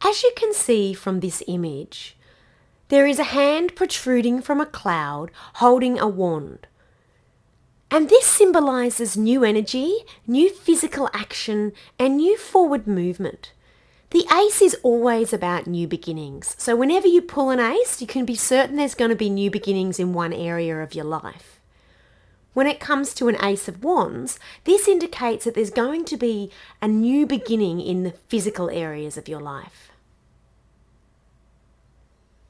As you can see from this image, there is a hand protruding from a cloud holding a wand. And this symbolises new energy, new physical action, and new forward movement. The ace is always about new beginnings. So whenever you pull an ace, you can be certain there's going to be new beginnings in one area of your life. When it comes to an ace of wands, this indicates that there's going to be a new beginning in the physical areas of your life.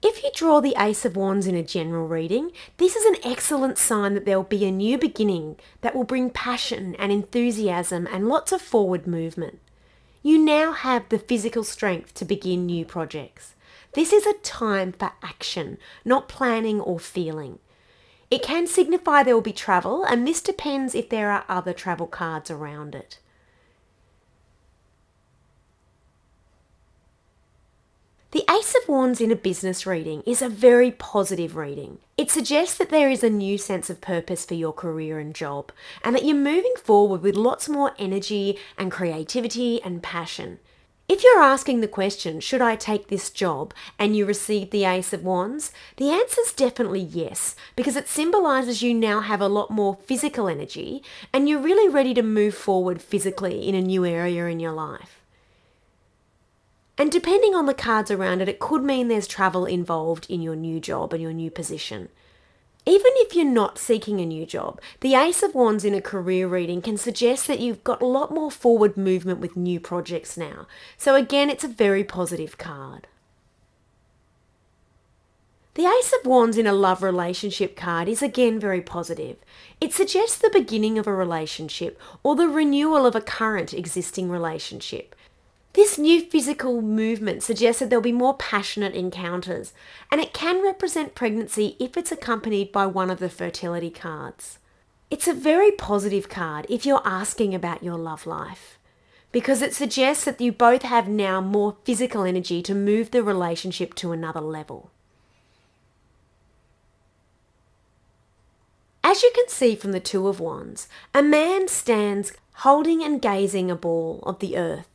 If you draw the Ace of Wands in a general reading, this is an excellent sign that there will be a new beginning that will bring passion and enthusiasm and lots of forward movement. You now have the physical strength to begin new projects. This is a time for action, not planning or feeling. It can signify there will be travel, and this depends if there are other travel cards around it. The Ace of Wands in a business reading is a very positive reading. It suggests that there is a new sense of purpose for your career and job, and that you're moving forward with lots more energy and creativity and passion. If you're asking the question, should I take this job, and you receive the Ace of Wands, the answer is definitely yes, because it symbolises you now have a lot more physical energy and you're really ready to move forward physically in a new area in your life. And depending on the cards around it, it could mean there's travel involved in your new job and your new position. Even if you're not seeking a new job, the Ace of Wands in a career reading can suggest that you've got a lot more forward movement with new projects now. So again, it's a very positive card. The Ace of Wands in a love relationship card is again very positive. It suggests the beginning of a relationship or the renewal of a current existing relationship. This new physical movement suggests that there'll be more passionate encounters, and it can represent pregnancy if it's accompanied by one of the fertility cards. It's a very positive card if you're asking about your love life, because it suggests that you both have now more physical energy to move the relationship to another level. As you can see from the Two of Wands, a man stands holding and gazing a ball of the earth.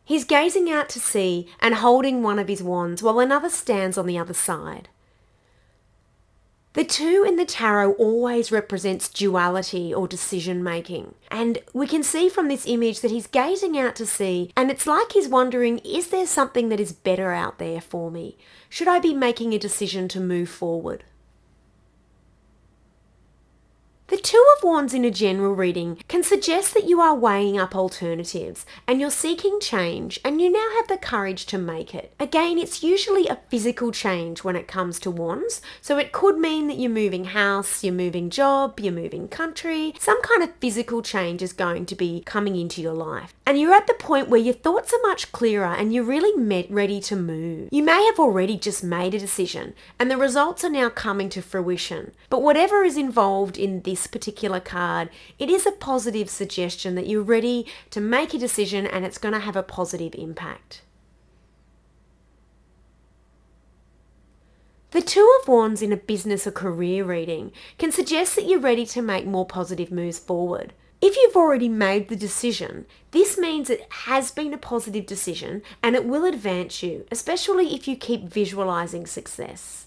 He's gazing out to sea and holding one of his wands while another stands on the other side. The two in the tarot always represents duality or decision making. And we can see from this image that he's gazing out to sea, and it's like he's wondering, is there something that is better out there for me? Should I be making a decision to move forward? The Two of Wands in a general reading can suggest that you are weighing up alternatives and you're seeking change, and you now have the courage to make it. Again, it's usually a physical change when it comes to wands, so it could mean that you're moving house, you're moving job, you're moving country. Some kind of physical change is going to be coming into your life. And you're at the point where your thoughts are much clearer and you're really ready to move. You may have already just made a decision and the results are now coming to fruition. But whatever is involved in this particular card, it is a positive suggestion that you're ready to make a decision and it's going to have a positive impact. The Two of Wands in a business or career reading can suggest that you're ready to make more positive moves forward. If you've already made the decision, this means it has been a positive decision and it will advance you, especially if you keep visualizing success.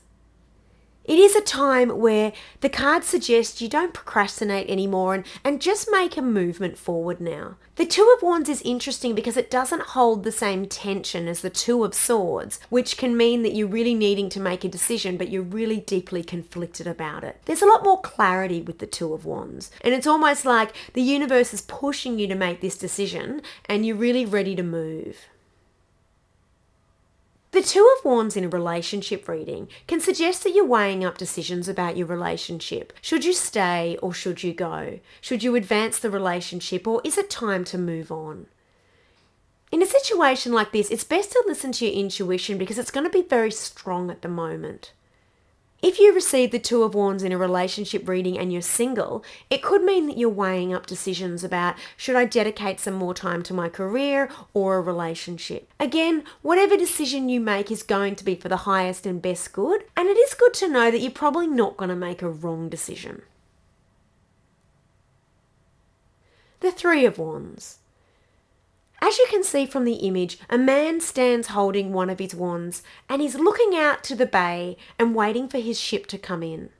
It is a time where the cards suggest you don't procrastinate anymore and just make a movement forward now. The Two of Wands is interesting because it doesn't hold the same tension as the Two of Swords, which can mean that you're really needing to make a decision, but you're really deeply conflicted about it. There's a lot more clarity with the Two of Wands, and it's almost like the universe is pushing you to make this decision and you're really ready to move. The Two of Wands in a relationship reading can suggest that you're weighing up decisions about your relationship. Should you stay or should you go? Should you advance the relationship, or is it time to move on? In a situation like this, it's best to listen to your intuition because it's going to be very strong at the moment. If you receive the Two of Wands in a relationship reading and you're single, it could mean that you're weighing up decisions about, should I dedicate some more time to my career or a relationship? Again, whatever decision you make is going to be for the highest and best good, and it is good to know that you're probably not going to make a wrong decision. The Three of Wands. As you can see from the image, a man stands holding one of his wands and he's looking out to the bay and waiting for his ship to come in.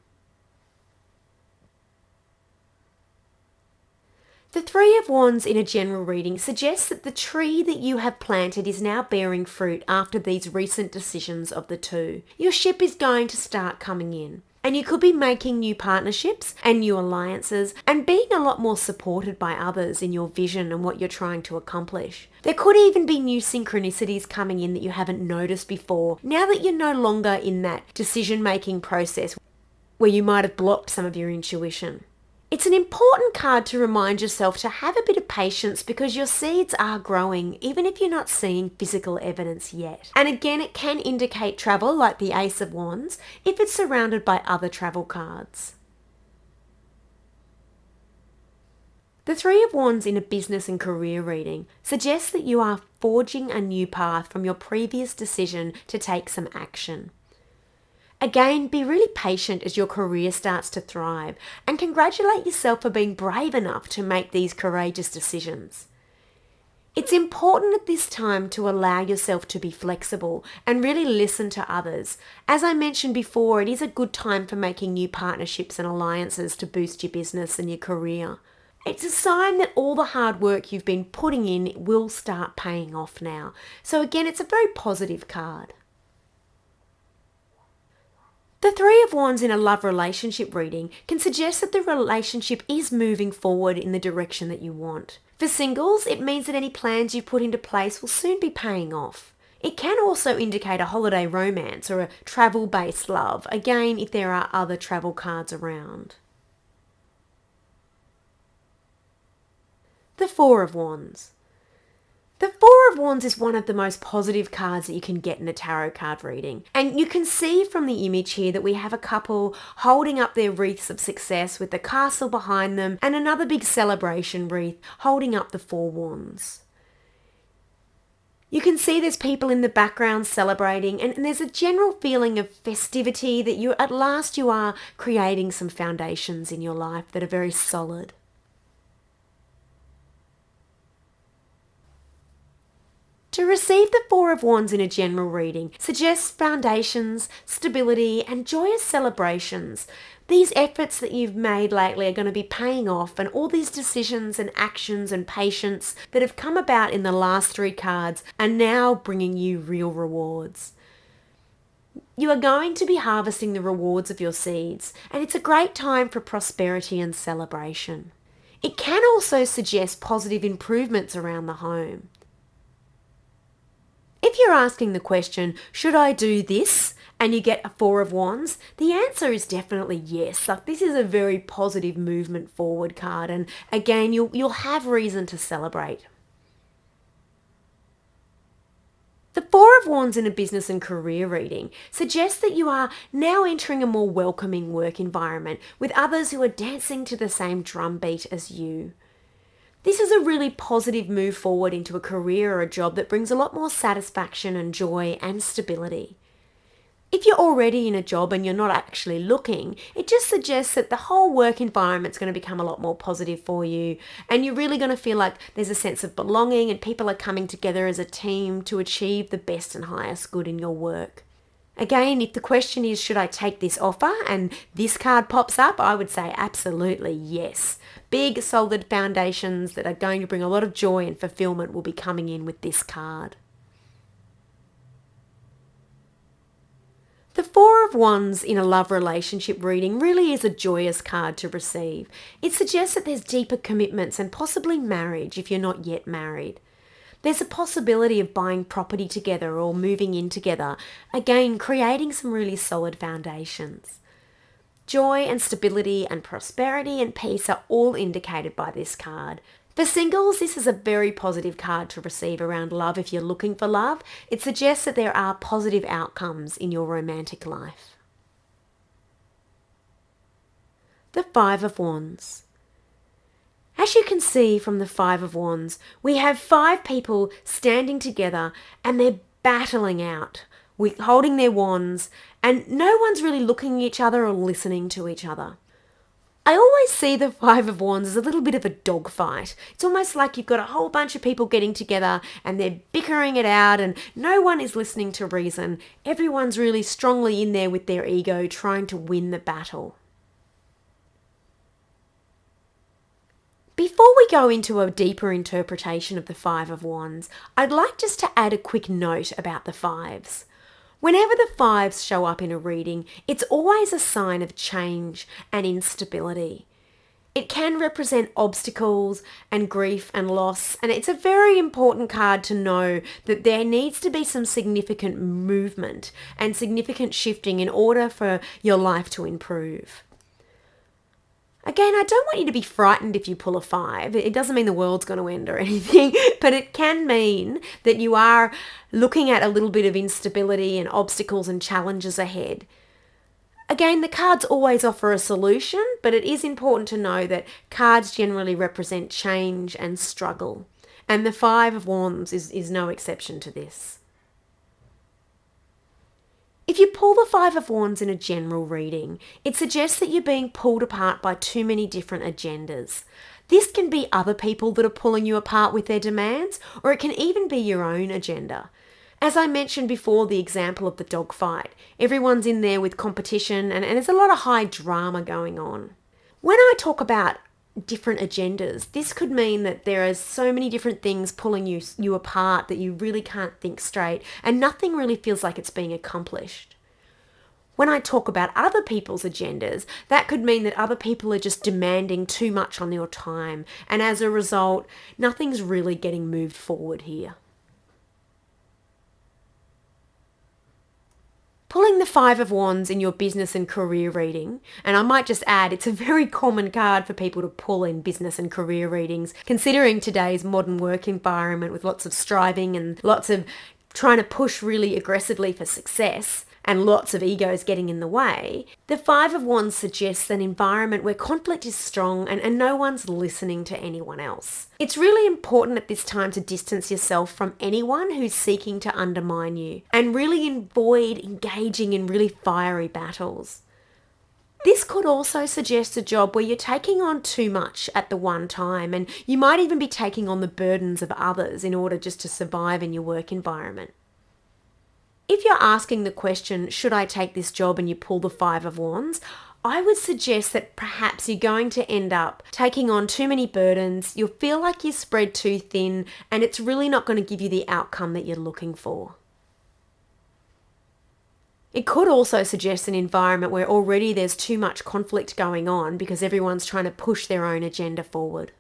The Three of Wands in a general reading suggests that the tree that you have planted is now bearing fruit after these recent decisions of the two. Your ship is going to start coming in. And you could be making new partnerships and new alliances and being a lot more supported by others in your vision and what you're trying to accomplish. There could even be new synchronicities coming in that you haven't noticed before, now that you're no longer in that decision-making process where you might have blocked some of your intuition. It's an important card to remind yourself to have a bit of patience because your seeds are growing, even if you're not seeing physical evidence yet. And again, it can indicate travel, like the Ace of Wands, if it's surrounded by other travel cards. The Three of Wands in a business and career reading suggests that you are forging a new path from your previous decision to take some action. Again, be really patient as your career starts to thrive and congratulate yourself for being brave enough to make these courageous decisions. It's important at this time to allow yourself to be flexible and really listen to others. As I mentioned before, it is a good time for making new partnerships and alliances to boost your business and your career. It's a sign that all the hard work you've been putting in will start paying off now. So again, it's a very positive card. The Three of Wands in a love relationship reading can suggest that the relationship is moving forward in the direction that you want. For singles, it means that any plans you put into place will soon be paying off. It can also indicate a holiday romance or a travel-based love, again if there are other travel cards around. The Four of Wands. The Four of Wands is one of the most positive cards that you can get in a tarot card reading. And you can see from the image here that we have a couple holding up their wreaths of success with the castle behind them and another big celebration wreath holding up the Four Wands. You can see there's people in the background celebrating and there's a general feeling of festivity that at last you are creating some foundations in your life that are very solid. To receive the Four of Wands in a general reading suggests foundations, stability, and joyous celebrations. These efforts that you've made lately are going to be paying off, and all these decisions and actions and patience that have come about in the last three cards are now bringing you real rewards. You are going to be harvesting the rewards of your seeds, and it's a great time for prosperity and celebration. It can also suggest positive improvements around the home. If you're asking the question, should I do this? And you get a Four of Wands, the answer is definitely yes. Like, this is a very positive movement forward card, and again, you'll have reason to celebrate. The Four of Wands in a business and career reading suggests that you are now entering a more welcoming work environment with others who are dancing to the same drumbeat as you. This is a really positive move forward into a career or a job that brings a lot more satisfaction and joy and stability. If you're already in a job and you're not actually looking, it just suggests that the whole work environment's going to become a lot more positive for you, and you're really going to feel like there's a sense of belonging and people are coming together as a team to achieve the best and highest good in your work. Again, if the question is, should I take this offer, and this card pops up, I would say absolutely yes. Big, solid foundations that are going to bring a lot of joy and fulfillment will be coming in with this card. The Four of Wands in a love relationship reading really is a joyous card to receive. It suggests that there's deeper commitments and possibly marriage if you're not yet married. There's a possibility of buying property together or moving in together, again creating some really solid foundations. Joy and stability and prosperity and peace are all indicated by this card. For singles, this is a very positive card to receive around love if you're looking for love. It suggests that there are positive outcomes in your romantic life. The Five of Wands. As you can see from the Five of Wands, we have five people standing together and they're battling out, holding their wands, and no one's really looking at each other or listening to each other. I always see the Five of Wands as a little bit of a dogfight. It's almost like you've got a whole bunch of people getting together and they're bickering it out and no one is listening to reason. Everyone's really strongly in there with their ego trying to win the battle. Before we go into a deeper interpretation of the Five of Wands, I'd like just to add a quick note about the fives. Whenever the fives show up in a reading, it's always a sign of change and instability. It can represent obstacles and grief and loss, and it's a very important card to know that there needs to be some significant movement and significant shifting in order for your life to improve. Again, I don't want you to be frightened if you pull a five. It doesn't mean the world's going to end or anything, but it can mean that you are looking at a little bit of instability and obstacles and challenges ahead. Again, the cards always offer a solution, but it is important to know that cards generally represent change and struggle, and the Five of Wands is no exception to this. If you pull the Five of Wands in a general reading, it suggests that you're being pulled apart by too many different agendas. This can be other people that are pulling you apart with their demands, or it can even be your own agenda. As I mentioned before, the example of the dogfight, everyone's in there with competition and there's a lot of high drama going on. When I talk about different agendas, this could mean that there are so many different things pulling you apart that you really can't think straight and nothing really feels like it's being accomplished. When I talk about other people's agendas, that could mean that other people are just demanding too much on your time, and as a result, nothing's really getting moved forward here. Pulling the Five of Wands in your business and career reading, and I might just add, it's a very common card for people to pull in business and career readings, considering today's modern work environment with lots of striving and lots of trying to push really aggressively for success and lots of egos getting in the way. The Five of Wands suggests an environment where conflict is strong and no one's listening to anyone else. It's really important at this time to distance yourself from anyone who's seeking to undermine you and really avoid engaging in really fiery battles. This could also suggest a job where you're taking on too much at the one time, and you might even be taking on the burdens of others in order just to survive in your work environment. If you're asking the question, should I take this job, and you pull the Five of Wands, I would suggest that perhaps you're going to end up taking on too many burdens, you'll feel like you're spread too thin, and it's really not going to give you the outcome that you're looking for. It could also suggest an environment where already there's too much conflict going on because everyone's trying to push their own agenda forward.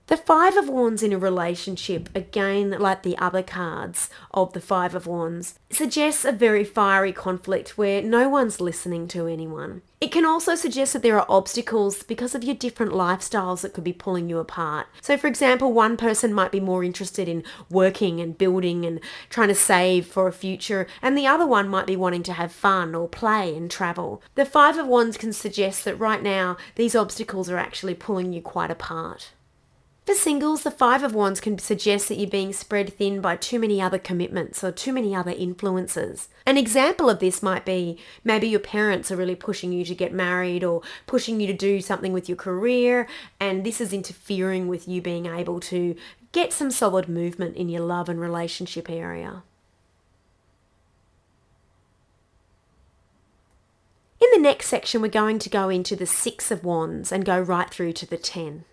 The Five of Wands in a relationship, again like the other cards of the Five of Wands, suggests a very fiery conflict where no one's listening to anyone. It can also suggest that there are obstacles because of your different lifestyles that could be pulling you apart. So for example, one person might be more interested in working and building and trying to save for a future, and the other one might be wanting to have fun or play and travel. The Five of Wands can suggest that right now these obstacles are actually pulling you quite apart. For singles, the Five of Wands can suggest that you're being spread thin by too many other commitments or too many other influences. An example of this might be maybe your parents are really pushing you to get married or pushing you to do something with your career, and this is interfering with you being able to get some solid movement in your love and relationship area. In the next section, we're going to go into the Six of Wands and go right through to the 10.